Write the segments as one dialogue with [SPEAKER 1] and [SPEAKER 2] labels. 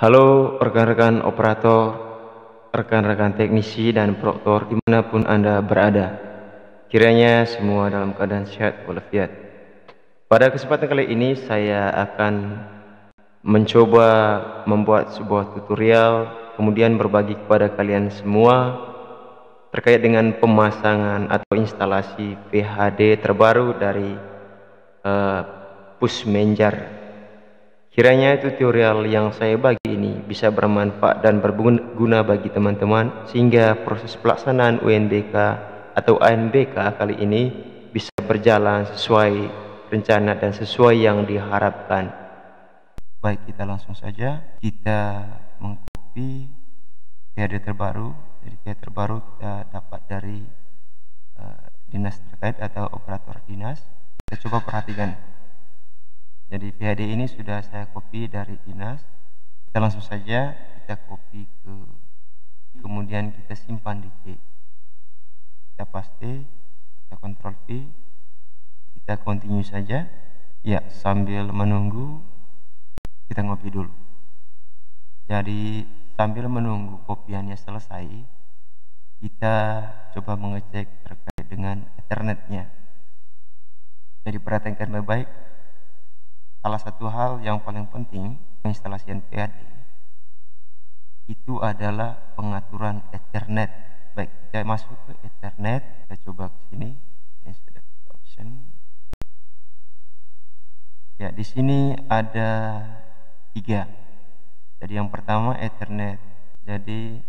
[SPEAKER 1] Halo rekan-rekan operator, rekan-rekan teknisi dan proktor dimanapun Anda berada. Kiranya semua dalam keadaan sehat walafiat. Pada kesempatan kali ini saya akan mencoba membuat sebuah tutorial, kemudian berbagi kepada kalian semua terkait dengan pemasangan atau instalasi VHD terbaru dari Pushmanager. Kiranya tutorial yang saya bagi ini bisa bermanfaat dan berguna bagi teman-teman sehingga proses pelaksanaan UNBK atau ANBK kali ini bisa berjalan sesuai rencana dan sesuai yang diharapkan. Baik, kita langsung saja kita mengcopy VHD terbaru. Jadi VHD terbaru kita dapat dari dinas terkait atau operator dinas. Kita coba perhatikan. Jadi VHD ini sudah saya copy dari dinas. Kita langsung saja kita copy ke, kemudian kita simpan di C. Kita paste, kita Ctrl V, kita continue saja. Ya, sambil menunggu kita ngopi dulu. Jadi sambil menunggu kopiannya selesai, kita coba mengecek terkait dengan Ethernetnya. Jadi perhatikan baik-baik. Salah satu hal yang paling penting penginstalasian VHD itu adalah pengaturan Ethernet. Baik, kita masuk ke Ethernet, kita coba ke sini. Option. Ya, di sini ada 3. Jadi yang pertama Ethernet. Jadi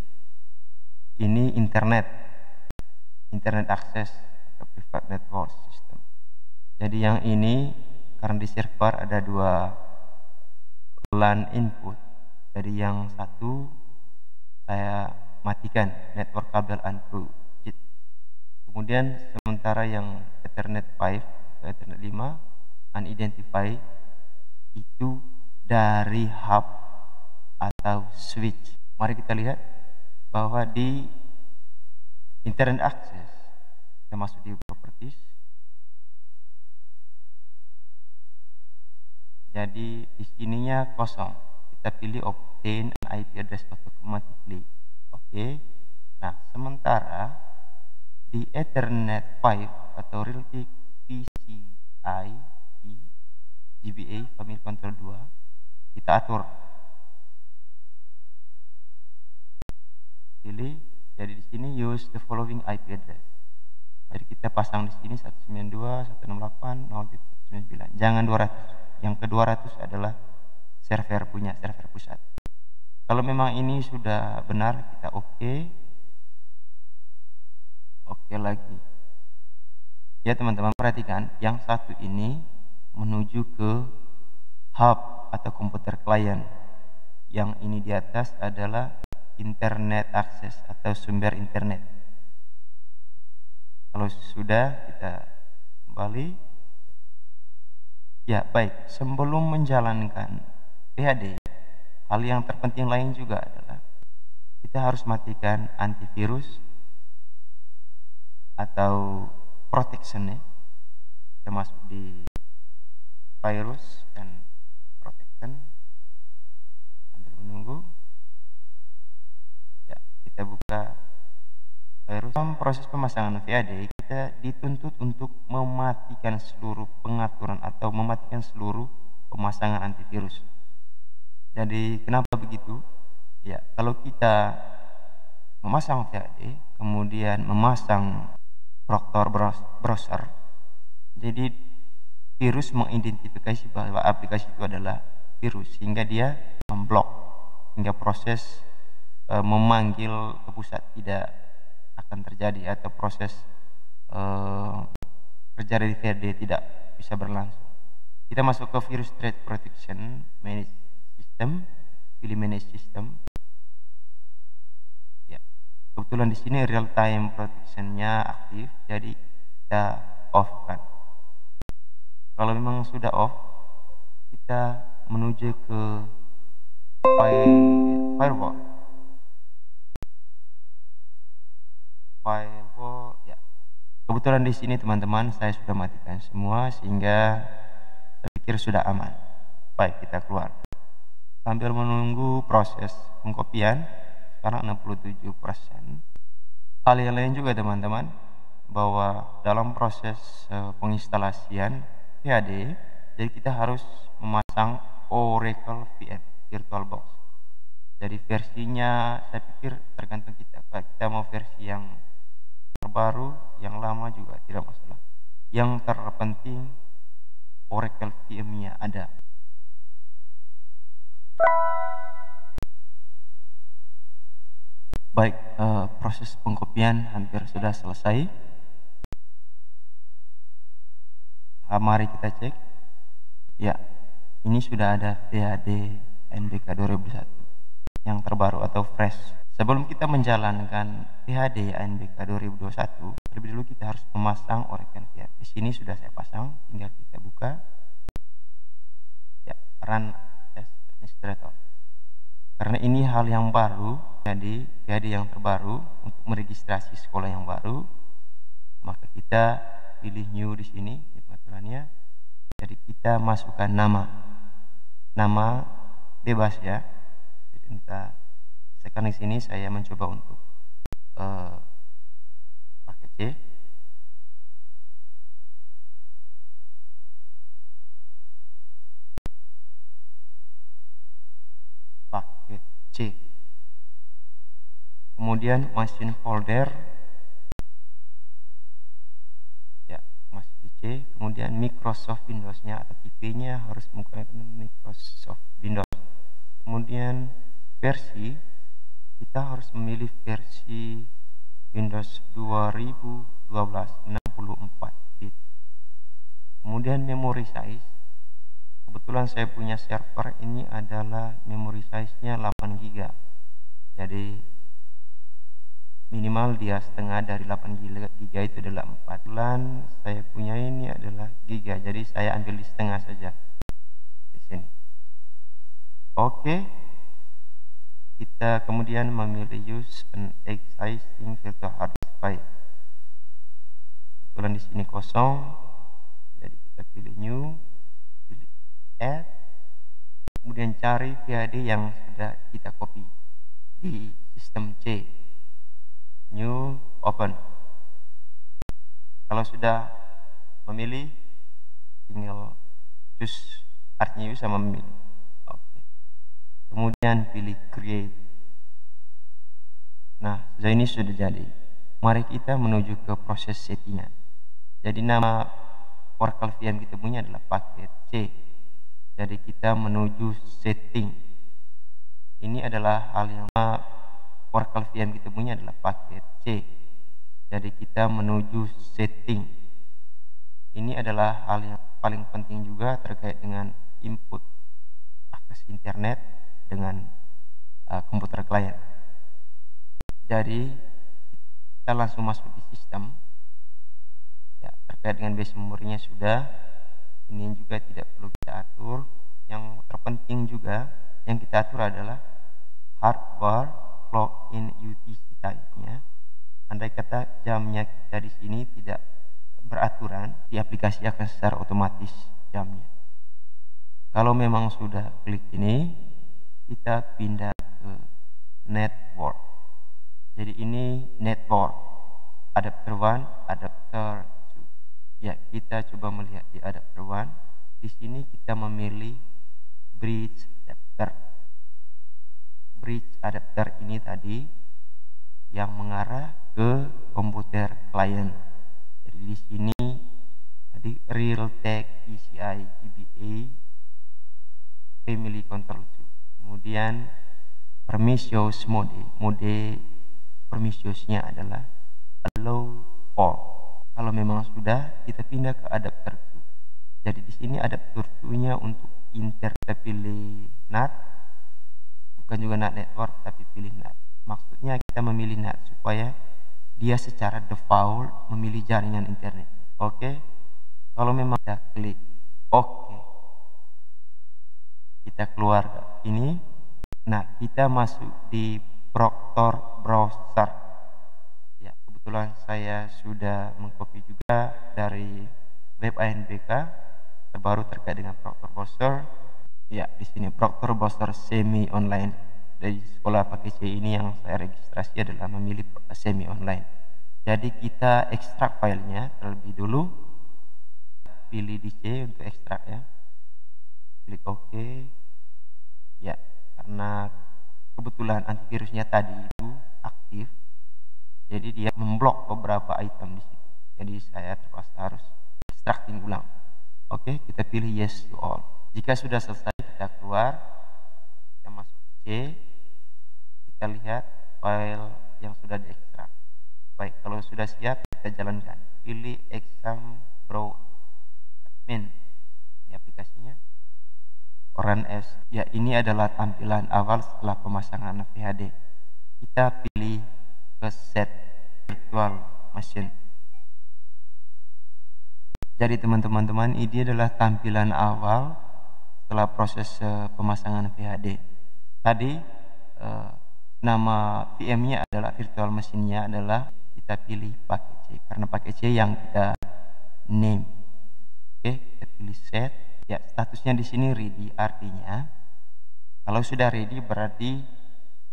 [SPEAKER 1] ini internet access atau private network system. Jadi yang ini karena di server ada 2 LAN input. Jadi yang satu saya matikan, network kabel unplugged. Kemudian sementara yang Ethernet 5 atau Ethernet 5 unidentified itu dari hub atau switch. Mari kita lihat bahwa di internet access kita masuk di properties. Jadi di sininya kosong. Kita pilih obtain an IP address automatically. Oke. Nah, sementara di Ethernet 5 atau Realtek PCIe GBA Family Control 2 kita atur. Pilih. Jadi di sini use the following IP address. Jadi kita pasang di sini 192.168.0.199. Jangan 200. Yang ke-200 adalah server pusat. Kalau memang ini sudah benar, kita oke lagi. Ya teman-teman, perhatikan yang satu ini menuju ke hub atau komputer klien. Yang ini di atas adalah internet access atau sumber internet. Kalau sudah, kita kembali. Ya baik, sebelum menjalankan VHD, hal yang terpenting lain juga adalah kita harus matikan antivirus atau protection ya. Kita masuk di virus dan protection sambil menunggu. Ya, kita buka virus. Dalam proses pemasangan VHD kita dituntut untuk mematikan seluruh pengaturan atau mematikan seluruh pemasangan antivirus. Jadi kenapa begitu? Ya, kalau kita memasang VHD kemudian memasang Proctor browser, jadi virus mengidentifikasi bahwa aplikasi itu adalah virus sehingga dia memblok, hingga proses memanggil ke pusat tidak akan terjadi atau proses kerja dari VHD tidak bisa berlangsung. Kita masuk ke virus threat protection manage system, pilih manage system. Ya, kebetulan di sini real time protectionnya aktif, jadi kita off kan. Kalau memang sudah off, kita menuju ke firewall ya. Kebetulan di sini teman-teman saya sudah matikan semua sehingga saya pikir sudah aman. Baik, kita keluar. Sambil menunggu proses pengkopian, sekarang 67%. Hal yang lain juga teman-teman, bahwa dalam proses penginstalasian PHD, jadi kita harus memasang Oracle VM, VirtualBox. Jadi versinya saya pikir tergantung kita. Kalau kita mau versi yang terbaru, yang lama juga tidak masalah. Yang terpenting Oracle VM-nya ada. Baik, proses pengkopian hampir sudah selesai. Mari kita cek. Ya, ini sudah ada PHD ANBK 2021 yang terbaru atau fresh. Sebelum kita menjalankan PHD ANBK 2021, terlebih dulu kita harus memasang Oracle VM. Di sini sudah saya pasang, tinggal kita buka. Ya, run as administrator. Karena ini hal yang baru, jadi PHD yang terbaru untuk meregistrasi sekolah yang baru, maka kita pilih new di sini pengaturannya. Jadi kita masukkan nama bebas ya. Jadi entah sekarang di sini saya mencoba untuk pakai C. Paket C. Kemudian machine folder, ya masih di C. Kemudian Microsoft Windows-nya atau tipenya harus menggunakan Microsoft Windows. Kemudian versi, kita harus memilih versi Windows 2012 64 bit. Kemudian memory size, kebetulan saya punya server ini adalah memory size-nya 8 GB. Jadi minimal dia setengah dari 8 GB itu adalah 4. Kebetulan saya punya ini adalah giga, jadi saya ambil di setengah saja di sini. Oke. Kita kemudian memilih use an existing virtual hard disk file. Kebetulan di sini kosong, jadi kita pilih new, pilih add, kemudian cari PHD yang sudah kita copy di sistem C. New, open. Kalau sudah memilih, tinggal choose, artinya use sama memilih. Oke. Kemudian pilih create. Nah, ini sudah jadi. Mari kita menuju ke proses settingan. Jadi nama Oracle VM kita punya adalah paket C. Jadi kita menuju setting. Ini adalah hal yang Oracle VM kita punya adalah paket C. Jadi kita menuju setting. Ini adalah hal yang paling penting juga terkait dengan input akses internet dengan komputer klien. Jadi kita langsung masuk di sistem. Ya, terkait dengan base memorinya sudah. Ini juga tidak perlu kita atur. Yang terpenting juga yang kita atur adalah hardware clock in UTC type-nya. Andai kata jamnya kita di sini tidak beraturan, di aplikasi akan secara otomatis jamnya. Kalau memang sudah klik ini, kita pindah ke network. Jadi ini network, adapter 1, adapter 2. Ya, kita coba melihat di adapter 1. Di sini kita memilih bridge adapter. Bridge adapter ini tadi yang mengarah ke komputer klien. Jadi di sini tadi Realtek PCI GBA Family Control 2. Kemudian permissions mode permissionsnya adalah allow all. Kalau memang sudah, kita pindah ke adapter 2. Jadi di sini adapter 2-nya untuk inter, kita pilih NAT, bukan juga NAT network tapi pilih NAT. Maksudnya kita memilih NAT supaya dia secara default memilih jaringan internet. Oke. Kalau memang kita klik oke, kita keluar ini. Nah, kita masuk di Proctor browser. Ya, kebetulan saya sudah mengcopy juga dari web ANBK terbaru terkait dengan Proctor browser. Ya, di sini Proctor Booster Semi Online. Dari sekolah pakai C ini yang saya registrasi adalah memilih semi online. Jadi kita ekstrak filenya terlebih dulu. Pilih di C untuk ekstrak ya. Klik OK. Ya, karena kebetulan antivirusnya tadi itu aktif, jadi dia memblok beberapa item di situ. Jadi saya terpaksa harus extracting ulang. Oke, kita pilih yes to all. Jika sudah selesai, kita keluar, kita masuk C, kita lihat file yang sudah diekstrak. Baik, kalau sudah siap, kita jalankan. Pilih exam browse admin. Ini aplikasinya. Run as. Ya, ini adalah tampilan awal setelah pemasangan VHD. Kita pilih ke set virtual machine. Jadi teman-teman, ini adalah tampilan awal setelah proses pemasangan VHD. Tadi nama VM-nya adalah virtual machine-nya adalah kita pilih paket C karena paket C yang kita name. Oke, kita pilih set. Ya, statusnya di sini ready, artinya kalau sudah ready berarti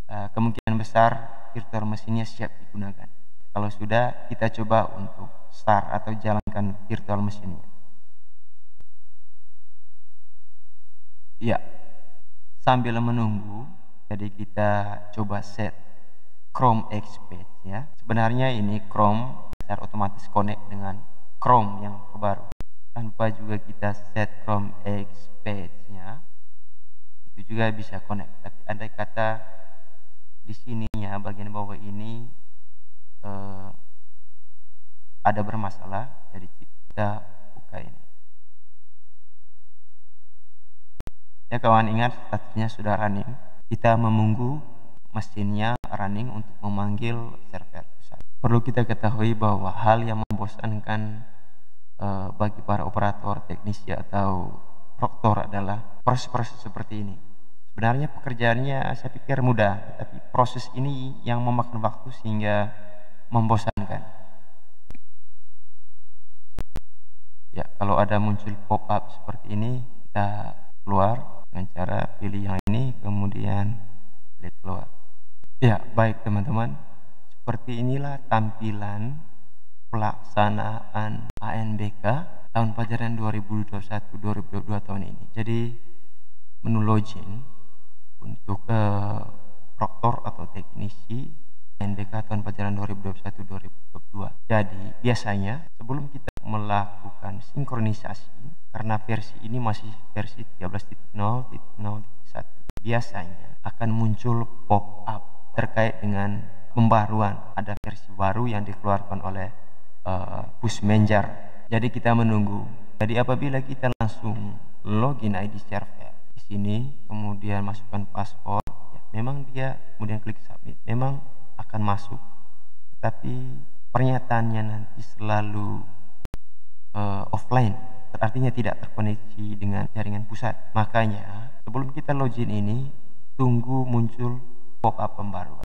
[SPEAKER 1] kemungkinan besar virtual mesinnya siap digunakan. Kalau sudah, kita coba untuk start atau jalankan virtual mesinnya. Ya, sambil menunggu, jadi kita coba set Chrome X Page ya. Sebenarnya ini Chrome secara otomatis connect dengan Chrome yang terbaru. Tanpa juga kita set Chrome X Page-nya, itu juga bisa connect. Tapi andai kata di sininya bagian bawah ini ada bermasalah, jadi kita buka ini. Ya kawan, ingat statusnya sudah running. Kita menunggu mesinnya running untuk memanggil server pusat. Perlu kita ketahui bahwa hal yang membosankan bagi para operator, teknisi atau proktor adalah proses-proses seperti ini. Sebenarnya pekerjaannya saya pikir mudah, tapi proses ini yang memakan waktu sehingga membosankan. Ya, kalau ada muncul pop-up seperti ini, kita keluar dengan cara pilih yang ini, kemudian klik keluar. Ya, baik teman-teman, seperti inilah tampilan pelaksanaan ANBK tahun pelajaran 2021-2022 tahun ini. Jadi menu login untuk proktor atau teknisi ANBK tahun pelajaran 2021-2022. Jadi biasanya sebelum kita melakukan sinkronisasi, karena versi ini masih versi 13.0.0.1, biasanya akan muncul pop-up terkait dengan pembaruan. Ada versi baru yang dikeluarkan oleh push manager. Jadi kita menunggu. Jadi apabila kita langsung login ID server di sini, kemudian masukkan password, ya, memang dia kemudian klik submit, memang akan masuk. Tapi pernyataannya nanti selalu offline, artinya tidak terkoneksi dengan jaringan pusat. Makanya sebelum kita login ini, tunggu muncul pop-up pembaruan.